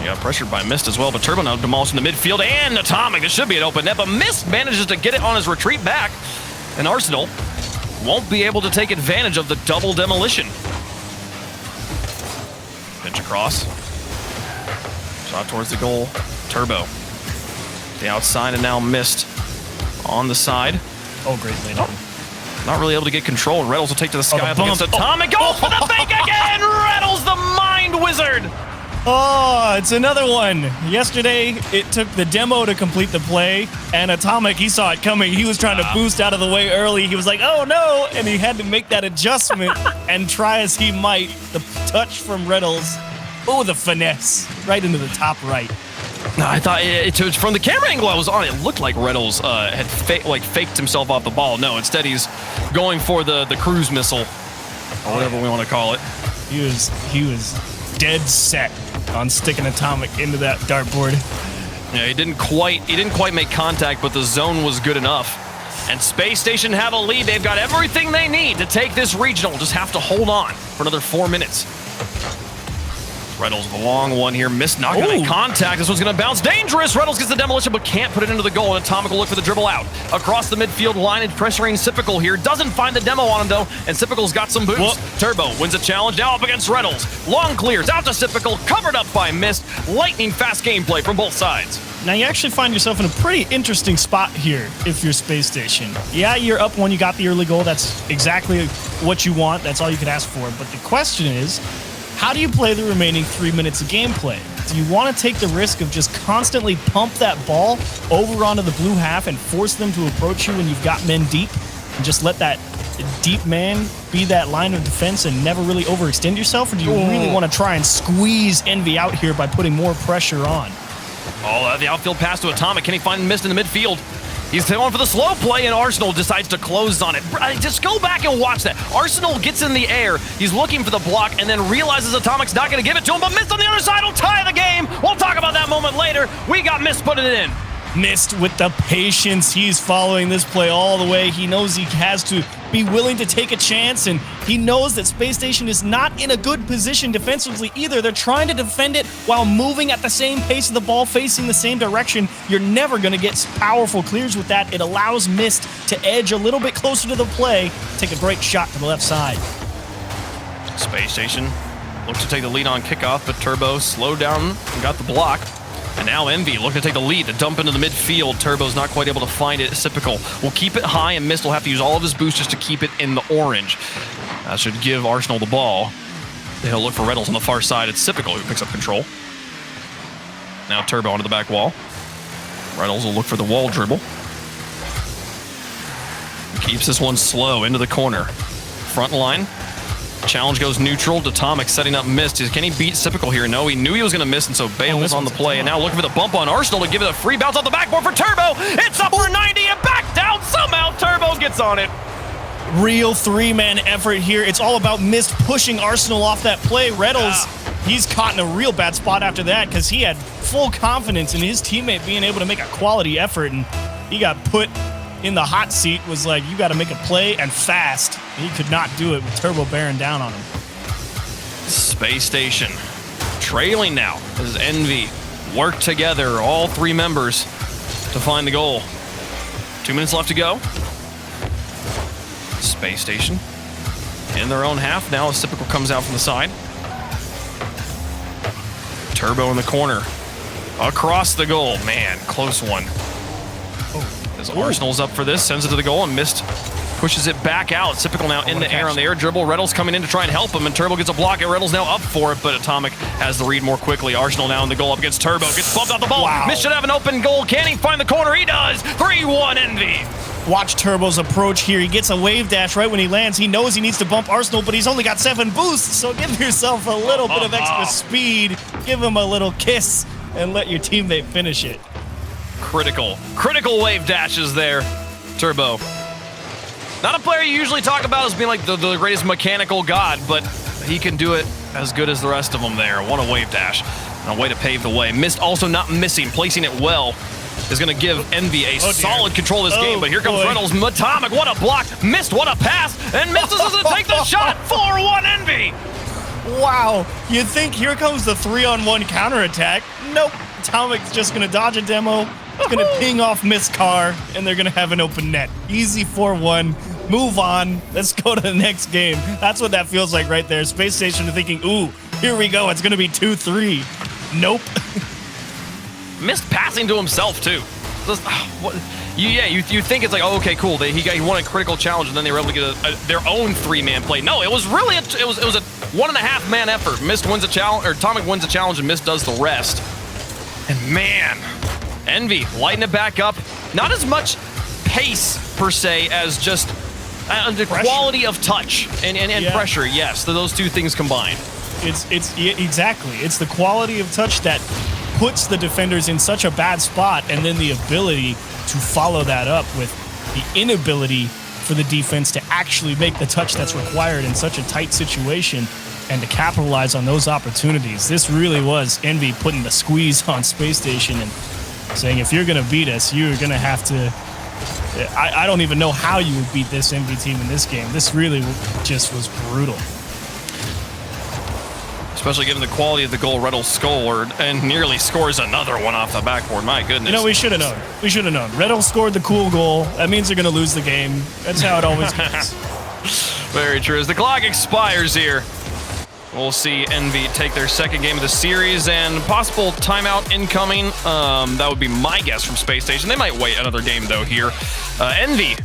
A: Yeah, pressured by Mist as well, but Turbo now demolishing the midfield, and Atomic. This should be an open net, but Mist manages to get it on his retreat back, and Arsenal won't be able to take advantage of the double demolition. Pinch across. Shot towards the goal. Turbo. The outside, and now Mist on the side.
B: Oh, great lane.
A: Not really able to get control. Retals will take to the sky up against Atomic. Go for the fake again! Retals, the mind wizard!
B: Oh, it's another one. Yesterday, it took the demo to complete the play, and Atomic, he saw it coming. He was trying to boost out of the way early. He was like, oh no, and he had to make that adjustment and try as he might. The touch from Retals. Oh, the finesse. Right into the top right.
A: No, I thought from the camera angle I was on, it looked like Retals had faked himself off the ball. No, instead he's going for the cruise missile, or whatever we want to call it.
B: He was dead set on sticking Atomic into that dartboard.
A: Yeah, he didn't quite make contact, but the zone was good enough. And Spacestation have a lead. They've got everything they need to take this regional. Just have to hold on for another 4 minutes. Retals the long one here. Mist not going to contact. This one's going to bounce. Dangerous. Retals gets the demolition, but can't put it into the goal. And Atomic will look for the dribble out. Across the midfield line and pressuring Sypical here. Doesn't find the demo on him, though. And Sypical's got some boost. Turbo wins a challenge. Now up against Retals. Long clears out to Sypical. Covered up by Mist. Lightning fast gameplay from both sides.
B: Now, you actually find yourself in a pretty interesting spot here if you're Spacestation. Yeah, you're up one. You got the early goal. That's exactly what you want. That's all you could ask for. But the question is, how do you play the remaining 3 minutes of gameplay? Do you want to take the risk of just constantly pump that ball over onto the blue half and force them to approach you when you've got men deep, and just let that deep man be that line of defense and never really overextend yourself? Or do you really want to try and squeeze EnVy out here by putting more pressure on?
A: The outfield pass to Atomic. Can he find Mist in the midfield? He's going for the slow play, and Arsenal decides to close on it. Just go back and watch that. Arsenal gets in the air. He's looking for the block and then realizes Atomic's not going to give it to him, but Mist on the other side will tie the game. We'll talk about that moment later. We got Mist putting it in.
B: Mist with the patience. He's following this play all the way. He knows he has to be willing to take a chance, and he knows that Spacestation is not in a good position defensively either. They're trying to defend it while moving at the same pace of the ball, facing the same direction. You're never going to get powerful clears with that. It allows Mist to edge a little bit closer to the play, take a great shot to the left side.
A: Spacestation looks to take the lead on kickoff, but Turbo slowed down and got the block. And now EnVy looking to take the lead, to dump into the midfield. Turbo's not quite able to find it. Sypical will keep it high, and Mist will have to use all of his boost just to keep it in the orange. That should give Arsenal the ball. He'll look for Retals on the far side. It's Sypical who picks up control. Now Turbo onto the back wall. Retals will look for the wall dribble. Keeps this one slow into the corner. Front line. Challenge goes neutral. Atomic setting up Mist. Can he beat Sypical here? No, he knew he was going to miss, and so bails on the play. And now looking for the bump on Arsenal to give it a free bounce off the backboard for Turbo. It's up for 90 and back down. Somehow Turbo gets on it.
B: Real three-man effort here. It's all about Mist pushing Arsenal off that play. Retals, he's caught in a real bad spot after that because he had full confidence in his teammate being able to make a quality effort, and he got put in the hot seat. Was like, you got to make a play and fast. He could not do it with Turbo bearing down on him.
A: Spacestation trailing now as EnVy work together, all three members, to find the goal. 2 minutes left to go. Spacestation in their own half now as Sypical comes out from the side. Turbo in the corner. Across the goal. Man, close one. As Arsenal's up for this, sends it to the goal, and Mist pushes it back out. Typical now in the air on the air dribble. Retals coming in to try and help him, and Turbo gets a block, and Retals now up for it, but Atomic has the read more quickly. Arsenal now in the goal up against Turbo. Gets bumped out the ball.
B: Wow.
A: Mist should have an open goal. Can he find the corner? He does. 3-1 EnVy.
B: Watch Turbo's approach here. He gets a wave dash right when he lands. He knows he needs to bump Arsenal, but he's only got 7 boosts, so give yourself a little bit of extra speed. Give him a little kiss, and let your teammate finish it.
A: Critical wave dashes there. Turbo. Not a player you usually talk about as being like the greatest mechanical god, but he can do it as good as the rest of them there. What a wave dash. And a way to pave the way. Mist also not missing, placing it well. Is going to give EnVy a solid control of this game, but here comes Reynolds. Atomic, what a block. Mist, what a pass. And Mist is going to take the shot. 4-1 EnVy.
B: Wow. You'd think here comes the 3-on-1 counterattack. Nope. Atomic's just going to dodge a demo. It's going to ping off Mist car, and they're going to have an open net. Easy 4-1. Move on. Let's go to the next game. That's what that feels like right there. Space Station thinking, ooh, here we go. It's going to be 2-3. Nope.
A: Mist passing to himself too. You think it's like, oh, okay, cool. He won a critical challenge, and then they were able to get their own 3-man play. No, it was really it was a 1.5-man effort. Mist wins a challenge, or Atomic wins a challenge, and Mist does the rest. And man, EnVy lighting it back up. Not as much pace per se as just the quality of touch and pressure. Yes, those two things combined.
B: Exactly. It's the quality of touch that puts the defenders in such a bad spot, and then the ability to follow that up with the inability for the defense to actually make the touch that's required in such a tight situation and to capitalize on those opportunities. This really was EnVy putting the squeeze on Space Station and saying, if you're going to beat us, you're going to have to... I don't even know how you would beat this EnVy team in this game. This really just was brutal.
A: Especially given the quality of the goal Retals scored and nearly scores another one off the backboard. My goodness.
B: You know, we should have known. We should have known. Retals scored the cool goal. That means they're going to lose the game. That's how it always goes.
A: Very true. As the clock expires here, we'll see EnVy take their second game of the series and possible timeout incoming. That would be my guess from Space Station. They might wait another game, though, here. EnVy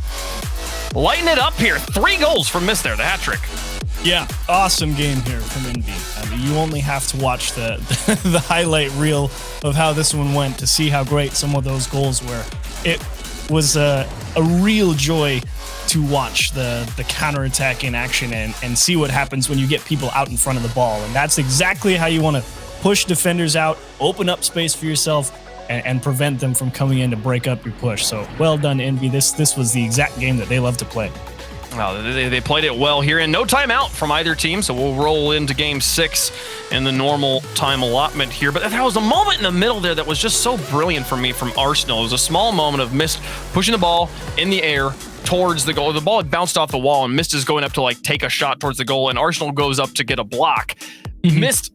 A: lighting it up here. 3 goals from Mist there, the hat trick.
B: Yeah, awesome game here from EnVy. I mean, you only have to watch the highlight reel of how this one went to see how great some of those goals were. It was a real joy to watch the counterattack in action and see what happens when you get people out in front of the ball. And that's exactly how you want to push defenders out, open up space for yourself, and prevent them from coming in to break up your push. So well done, EnVy. This was the exact game that they love to play.
A: Well, they played it well here, and no timeout from either team, so we'll roll into Game 6 in the normal time allotment here. But there was a moment in the middle there that was just so brilliant for me from Arsenal. It was a small moment of Mist pushing the ball in the air towards the goal. The ball had bounced off the wall, and Mist is going up to like take a shot towards the goal, and Arsenal goes up to get a block. Mist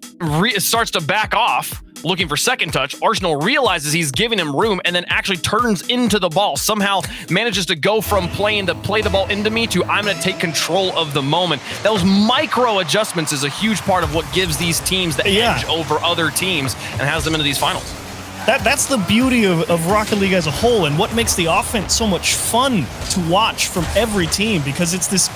A: starts to back off, looking for second touch. Arsenal realizes he's giving him room and then actually turns into the ball. Somehow manages to go from playing to play the ball into me to I'm going to take control of the moment. Those micro adjustments is a huge part of what gives these teams the edge over other teams and has them into these finals.
B: That's the beauty of Rocket League as a whole, and what makes the offense so much fun to watch from every team, because it's this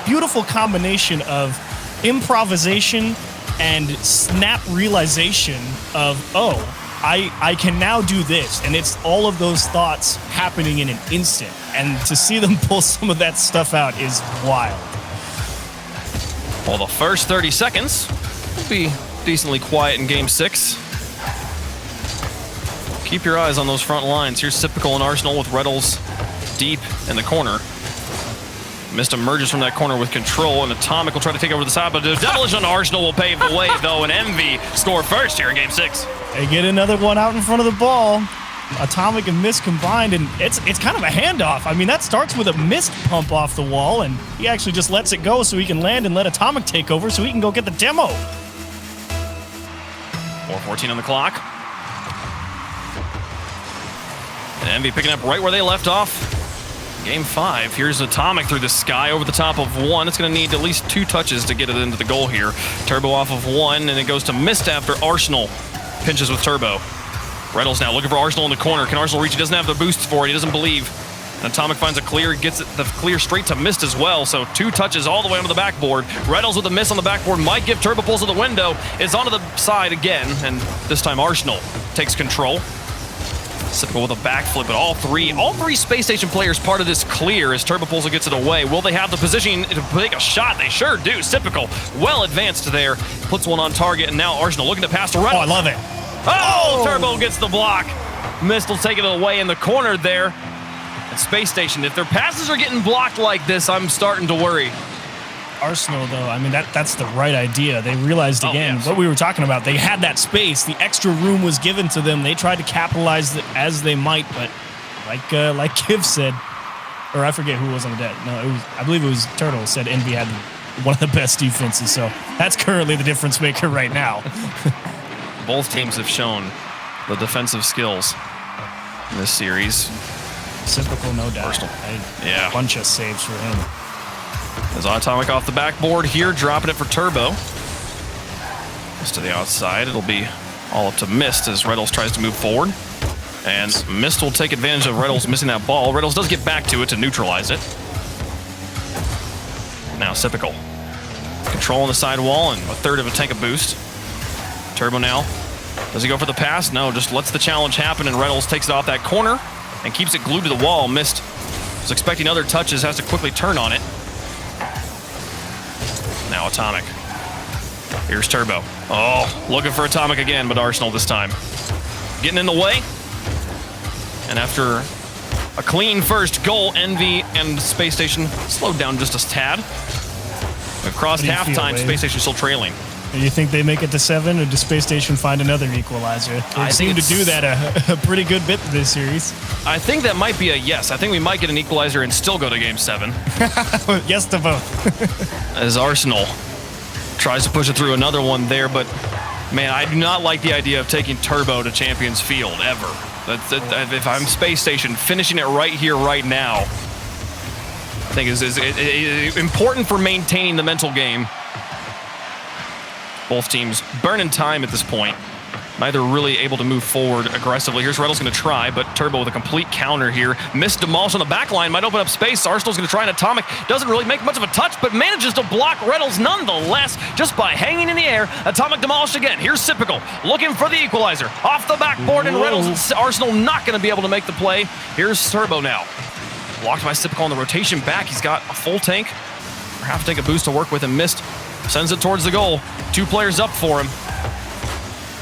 B: beautiful combination of improvisation and snap realization of, oh, I can now do this. And it's all of those thoughts happening in an instant. And to see them pull some of that stuff out is wild.
A: Well, the first 30 seconds will be decently quiet in Game 6. Keep your eyes on those front lines. Here's Typical and Arsenal with Retals deep in the corner. Mist emerges from that corner with control, and Atomic will try to take over the side, but the Devilish on Arsenal will pave the way, though, and EnVy score first here in Game 6.
B: They get another one out in front of the ball. Atomic and Mist combined, and it's kind of a handoff. I mean, that starts with a Mist pump off the wall, and he actually just lets it go so he can land and let Atomic take over so he can go get the demo.
A: 4:14 on the clock. And EnVy picking up right where they left off. Game 5, here's Atomic through the sky over the top of 1. It's going to need at least 2 touches to get it into the goal here. Turbo off of 1, and it goes to Mist after Arsenal pinches with Turbo. Retals now looking for Arsenal in the corner. Can Arsenal reach? He doesn't have the boosts for it. He doesn't believe. And Atomic finds a clear, gets the clear straight to Mist as well. So 2 touches all the way onto the backboard. Retals with a miss on the backboard might give Turbo Pulse to the window. Is onto the side again, and this time Arsenal takes control. Sypical with a backflip, but all three Space Station players part of this clear as Turbo Pulse gets it away. Will they have the position to take a shot? They sure do. Sypical well advanced there, puts one on target, and now Arsenal looking to pass to Retals.
B: Oh, I love it.
A: Oh, Turbo gets the block. Mist will take it away in the corner there. And Space Station, if their passes are getting blocked like this, I'm starting to worry.
B: Arsenal, though, I mean, that's the right idea. They realized again
A: yes.
B: what we were talking about. They had that space. The extra room was given to them. They tried to capitalize as they might, but like Kiv said, or I forget who was on the deck. No, I believe it was Turtle said EnVy had one of the best defenses. So that's currently the difference maker right now.
A: Both teams have shown the defensive skills in this series.
B: Typical, no doubt.
A: Yeah.
B: A bunch of saves for him.
A: There's Atomic off the backboard here, dropping it for Turbo. Just to the outside, it'll be all up to Mist as Retals tries to move forward. And Mist will take advantage of Retals missing that ball. Retals does get back to it to neutralize it. Now Sypical. Controlling the side wall and a third of a tank of boost. Turbo now. Does he go for the pass? No, just lets the challenge happen and Retals takes it off that corner and keeps it glued to the wall. Mist was expecting other touches, has to quickly turn on it. Now Atomic. Here's Turbo. Oh, looking for Atomic again, but Arsenal this time. Getting in the way. And after a clean first goal, EnVy and Space Station slowed down just a tad. Across halftime, Space Station still trailing.
B: Do you think they make it to 7, or does Space Station find another equalizer? They seem to do that a pretty good bit this series.
A: I think that might be a yes. I think we might get an equalizer and still go to Game 7.
B: Yes to both.
A: As Arsenal tries to push it through another one there, but man, I do not like the idea of taking Turbo to Champions Field, ever. If I'm Space Station, finishing it right here, right now, I think is important for maintaining the mental game. Both teams burning time at this point. Neither really able to move forward aggressively. Here's Retals going to try, but Turbo with a complete counter here. Missed demolish on the back line, might open up space. Arsenal's going to try an Atomic. Doesn't really make much of a touch, but manages to block Retals nonetheless, just by hanging in the air. Atomic demolished again. Here's Sypical looking for the equalizer. Off the backboard, and Retals, Arsenal not going to be able to make the play. Here's Turbo now. Blocked by Sypical on the rotation back. He's got a full tank, or half a tank of boost to work with, and Mist sends it towards the goal. 2 players up for him.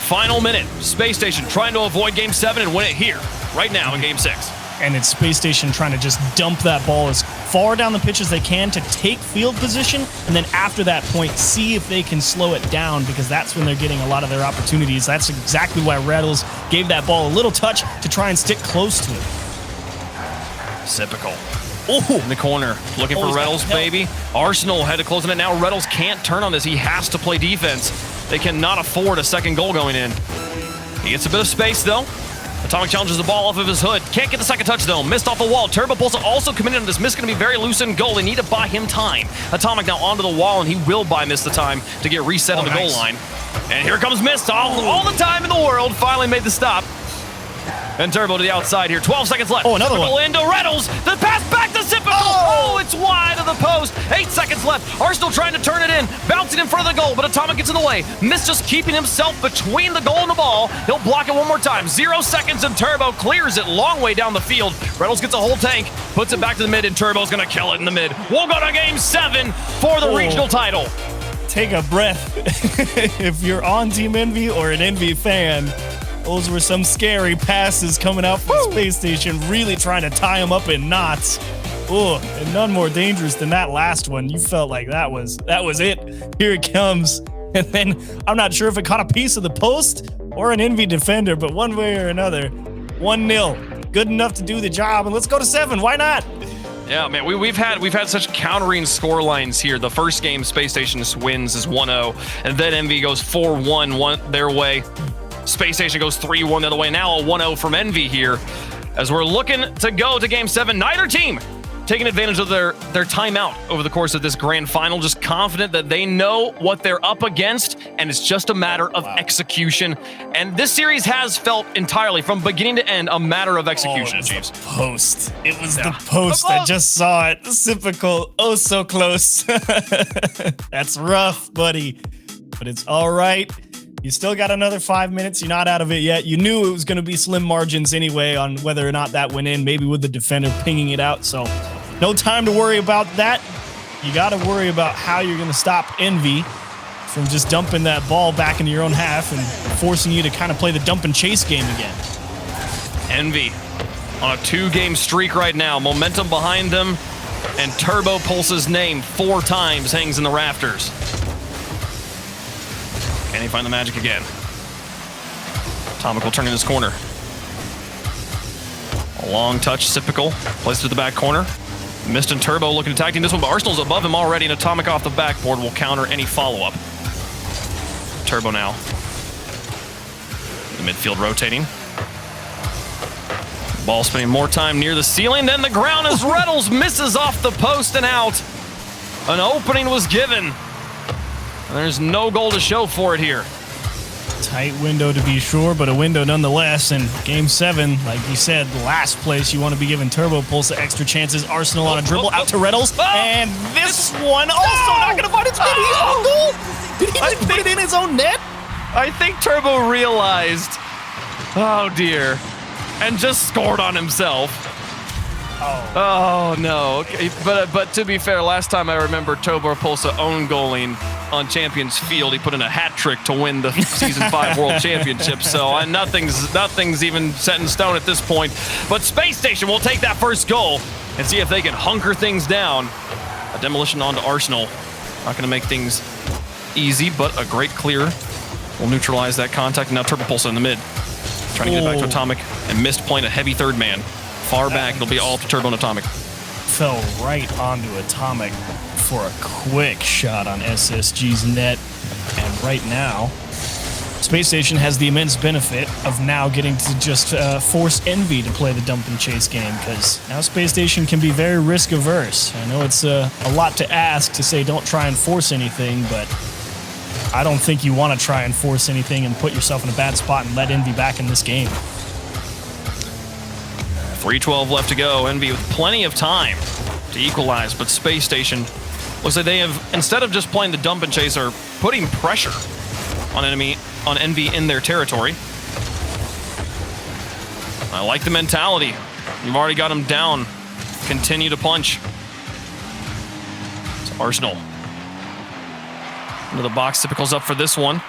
A: Final minute. Space Station trying to avoid Game 7 and win it here, right now in Game 6.
B: And it's Space Station trying to just dump that ball as far down the pitch as they can to take field position, and then after that point, see if they can slow it down, because that's when they're getting a lot of their opportunities. That's exactly why Retals gave that ball a little touch to try and stick close to it.
A: Sypical. In the corner, looking for Retals, baby. Arsenal had to close on it now. Retals can't turn on this. He has to play defense. They cannot afford a second goal going in. He gets a bit of space, though. Atomic challenges the ball off of his hood. Can't get the second touch, though. Missed off the wall. Turbo Pulse also committed on this. Mist going to be very loose in goal. They need to buy him time. Atomic now onto the wall, and he will buy Mist the time to get reset on the goal line. And here comes Mist. All the time in the world. Finally made the stop. And Turbo to the outside here. 12 seconds left.
B: Oh, another one.
A: Into Retals. The pass back to Sypical. Oh, it's wide of the post. 8 seconds left. Arsenal trying to turn it in. Bouncing in front of the goal, but Atomic gets in the way. Mist just keeping himself between the goal and the ball. He'll block it one more time. 0 seconds, and Turbo clears it long way down the field. Retals gets a whole tank, puts it back to the mid, and Turbo's going to kill it in the mid. We'll go to Game 7 for the regional title.
B: Take a breath. If you're on Team EnVy or an EnVy fan, those were some scary passes coming out from Space Station, really trying to tie him up in knots. Oh, and none more dangerous than that last one. You felt like that was it. Here it comes. And then I'm not sure if it caught a piece of the post or an EnVy defender, but one way or another, 1-0. Good enough to do the job, and let's go to 7. Why not?
A: Yeah, man, we've had such countering score lines here. The first game Space Station wins is 1-0, and then EnVy goes 4-1 their way. Space Station goes 3-1 the other way. Now a 1-0 from EnVy here. As we're looking to go to Game 7, neither team taking advantage of their timeout over the course of this grand final, just confident that they know what they're up against, and it's just a matter of execution. And this series has felt entirely, from beginning to end, a matter of execution, Chiefs.
B: Post. It was the post. I just saw it. Typical. Oh, so close. That's rough, buddy. But it's all right. You still got another 5 minutes. You're not out of it yet. You knew it was going to be slim margins anyway on whether or not that went in, maybe with the defender pinging it out. So no time to worry about that. You got to worry about how you're going to stop EnVy from just dumping that ball back into your own half and forcing you to kind of play the dump and chase game again.
A: EnVy on a 2-game streak right now. Momentum behind them, and Turbo Pulse's name 4 times hangs in the rafters. Can he find the magic again? Atomic will turn in his corner. A long touch, Sypical. Placed to the back corner. Mist and Turbo looking to tag team this one, but Arsenal's above him already, and Atomic off the backboard will counter any follow-up. Turbo now. The midfield rotating. Ball spinning more time near the ceiling, then the ground as Retals misses off the post and out. An opening was given. There's no goal to show for it here.
B: Tight window to be sure, but a window nonetheless. And Game 7, like you said, last place, you want to be giving Turbo Pulse extra chances. Arsenal on a dribble out to Retals. And this one also not going to find its net. He's on goal. Did he just put it in his own net?
A: I think Turbo realized, oh dear, and just scored on himself. Oh no. Okay. But to be fair, last time I remember Turbo Pulse own goaling on Champions Field, he put in a hat trick to win the Season 5 World Championship. So nothing's even set in stone at this point. But Spacestation will take that first goal and see if they can hunker things down. A demolition onto Arsenal. Not going to make things easy, but a great clear will neutralize that contact. Now Turbo Pulse in the mid, trying to get it back to Atomic, and missed playing a heavy third man. Far back, it'll be all up to Turbo and Atomic.
B: Fell right onto Atomic for a quick shot on SSG's net. And right now, Spacestation has the immense benefit of now getting to just force EnVy to play the dump and chase game, because now Spacestation can be very risk averse. I know it's a lot to ask to say don't try and force anything, but I don't think you want to try and force anything and put yourself in a bad spot and let EnVy back in this game.
A: 3:12 left to go. EnVy with plenty of time to equalize, but Spacestation looks like they have, instead of just playing the dump and chase, are putting pressure on EnVy in their territory. I like the mentality. You've already got them down. Continue to punch. It's Arsenal. Into the box, Typical's up for this one.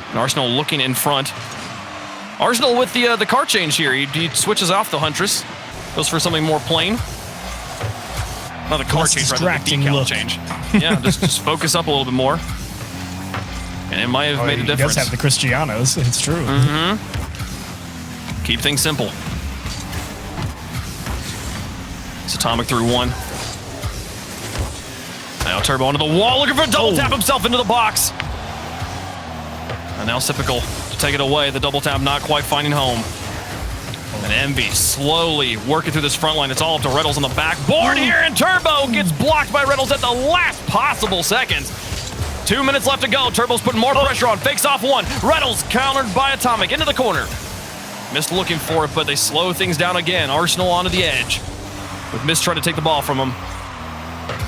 A: And Arsenal looking in front. Arsenal with the car change here. He switches off the Huntress. Goes for something more plain. Not a car change, rather than a decal change. Yeah, just focus up a little bit more. And it might have made a difference.
B: He does have the Cristianos, it's true.
A: Keep things simple. It's Atomic through one. Now Turbo onto the wall, looking for a double tap himself into the box. And now Sypical to take it away. The double tap not quite finding home. And EnVy slowly working through this front line. It's all up to Retals on the backboard here, and Turbo gets blocked by Retals at the last possible second. 2 minutes left to go. Turbo's putting more pressure on. Fakes off one. Retals countered by Atomic into the corner. Mist looking for it, but they slow things down again. Arsenal onto the edge. With Mist trying to take the ball from him.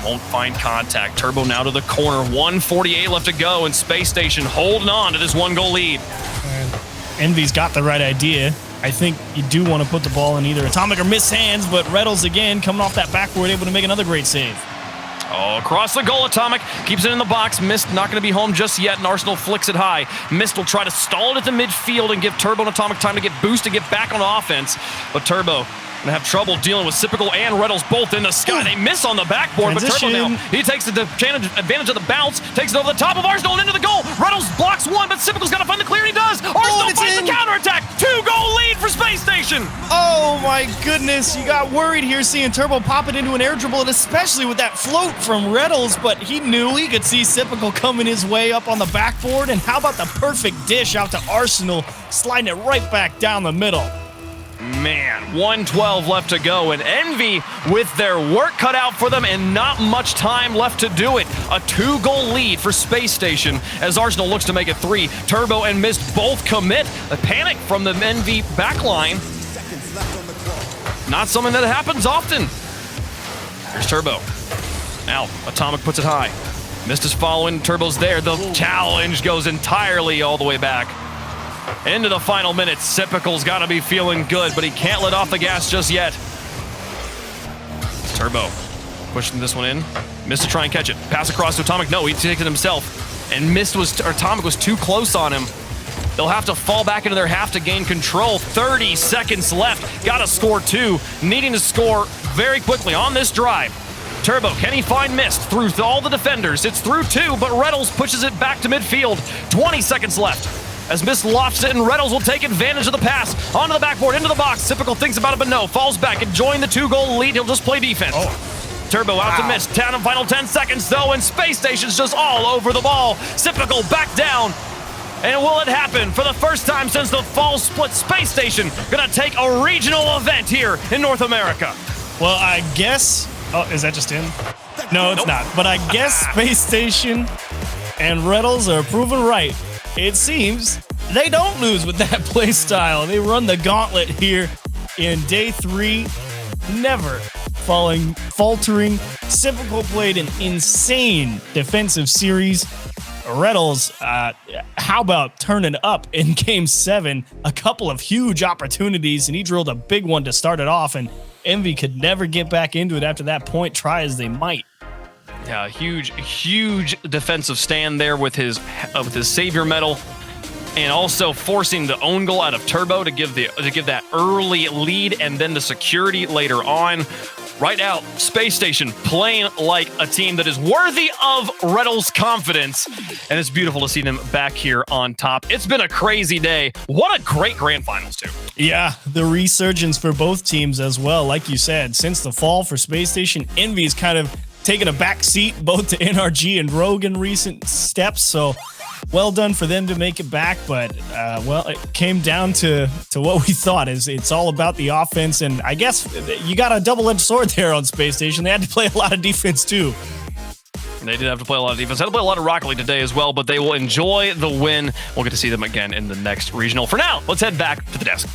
A: Won't find contact. Turbo now to the corner. 1:48 left to go, and Spacestation holding on to this 1-goal lead.
B: EnVy's got the right idea. I think you do want to put the ball in either Atomic or Mist's hands, but Retals again coming off that backboard, able to make another great save.
A: Oh, across the goal, Atomic keeps it in the box. Mist not going to be home just yet, and Arsenal flicks it high. Mist will try to stall it at the midfield and give Turbo and Atomic time to get boost to get back on offense, but Turbo gonna have trouble dealing with Sypical and Retals both in the sky. They miss on the backboard, but Turbo now, he takes advantage of the bounce, takes it over the top of Arsenal and into the goal. Retals blocks one, but Sypical's got to find the clear, and he does. Arsenal finds the counterattack. 2-goal lead for Spacestation.
B: Oh my goodness, you got worried here seeing Turbo pop it into an air dribble, and especially with that float from Retals, but he knew he could see Sypical coming his way up on the backboard, and how about the perfect dish out to Arsenal, sliding it right back down the middle.
A: Man, 112 left to go, and EnVy with their work cut out for them and not much time left to do it. A 2-goal lead for Spacestation as Arsenal looks to make it 3. Turbo and Mist both commit. A panic from the EnVy backline. Not something that happens often. Here's Turbo. Now, Atomic puts it high. Mist is following, Turbo's there. The challenge goes entirely all the way back. Into the final minutes, Typical's got to be feeling good, but he can't let off the gas just yet. Turbo pushing this one in. Mist to try and catch it. Pass across to Atomic. No, he takes it himself. And Atomic was too close on him. They'll have to fall back into their half to gain control. 30 seconds left. Got to score 2. Needing to score very quickly on this drive. Turbo, can he find Mist through all the defenders? It's through 2, but Retals pushes it back to midfield. 20 seconds left. As Mist lofts it, and Retals will take advantage of the pass. Onto the backboard, into the box. Typical thinks about it, but no. Falls back, enjoying the 2-goal lead. He'll just play defense. Turbo out to Mist. Down in final 10 seconds, though, and Space Station's just all over the ball. Typical back down. And will it happen? For the first time since the fall split, Space Station gonna take a regional event here in North America.
B: Well, I guess... Oh, is that just in? No, it's not. But I guess Space Station and Retals are proven right. It seems they don't lose with that play style. They run the gauntlet here in day 3, never faltering. Typical played an insane defensive series. Retals, how about turning up in Game 7? A couple of huge opportunities, and he drilled a big one to start it off, and EnVy could never get back into it after that point, try as they might.
A: Yeah, huge defensive stand there with his savior medal, and also forcing the own goal out of Turbo to give that early lead, and then the security later on. Right out, Space Station playing like a team that is worthy of Retals' confidence, and it's beautiful to see them back here on top. It's been a crazy day. What a great grand finals, too.
B: Yeah, the resurgence for both teams as well. Like you said, since the fall for Space Station, EnVy's kind of taken a back seat both to NRG and Rogue in recent steps, so well done for them to make it back. But well, it came down to what we thought is it's all about the offense, and I guess you got a double-edged sword there on Space Station. They had to play a lot of defense too.
A: They did have to play a lot of defense. Had to play a lot of Rocket League today as well, but they will enjoy the win. We'll get to see them again in the next regional. For now, let's head back to the desk.